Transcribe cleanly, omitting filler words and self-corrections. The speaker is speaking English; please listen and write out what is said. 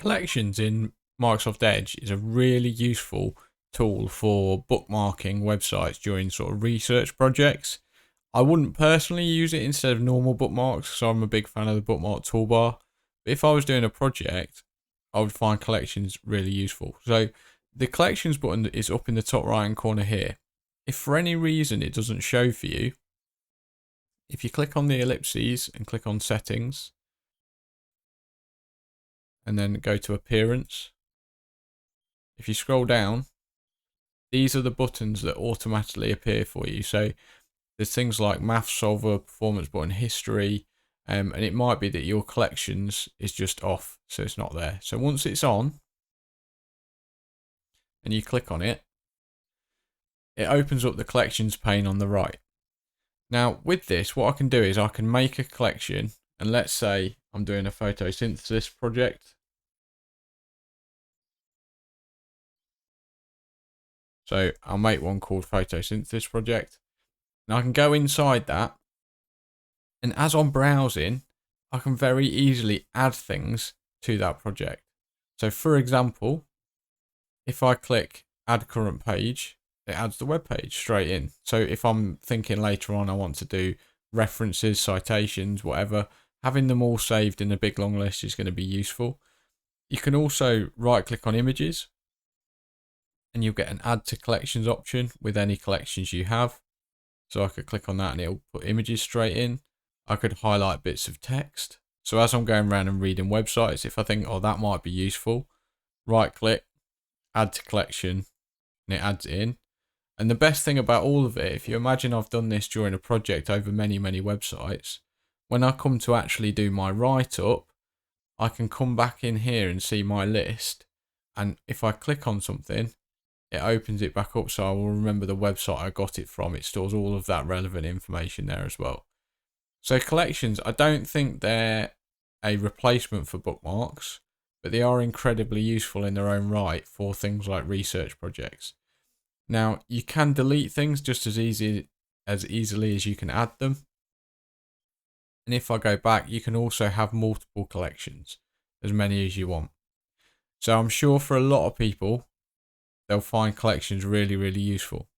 Collections in Microsoft Edge is a really useful tool for bookmarking websites during sort of research projects. I wouldn't personally use it instead of normal bookmarks, so I'm a big fan of the bookmark toolbar. But if I was doing a project, I would find collections really useful. So the collections button is up in the top right hand corner here. If for any reason it doesn't show for you, if you click on the ellipses and click on settings, and then go to appearance, if you scroll down, these are the buttons that automatically appear for you. So there's things like math solver, performance button, history, and it might be that your collections is just off, so it's not there. So once it's on and you click on it, it opens up the collections pane on the right. Now with this, what I can do is I can make a collection, and let's say I'm doing a photosynthesis project. So I'll make one called photosynthesis project. Now I can go inside that, and as I'm browsing, I can very easily add things to that project. So for example, if I click add current page, it adds the web page straight in. So if I'm thinking later on I want to do references, citations, whatever, having them all saved in a big long list is going to be useful. You can also right click on images, and you'll get an add to collections option with any collections you have. So I could click on that and it'll put images straight in. I could highlight bits of text. So as I'm going around and reading websites, if I think, oh, that might be useful, right click, add to collection, and it adds it in. And the best thing about all of it, if you imagine I've done this during a project over many, many websites, when I come to actually do my write-up, I can come back in here and see my list. And if I click on something, it opens it back up, so I will remember the website I got it from. It stores all of that relevant information there as well. So collections, I don't think they're a replacement for bookmarks, but they are incredibly useful in their own right for things like research projects. Now, you can delete things just as easily as you can add them. And if I go back, you can also have multiple collections, as many as you want. So I'm sure for a lot of people, they'll find collections really, really useful.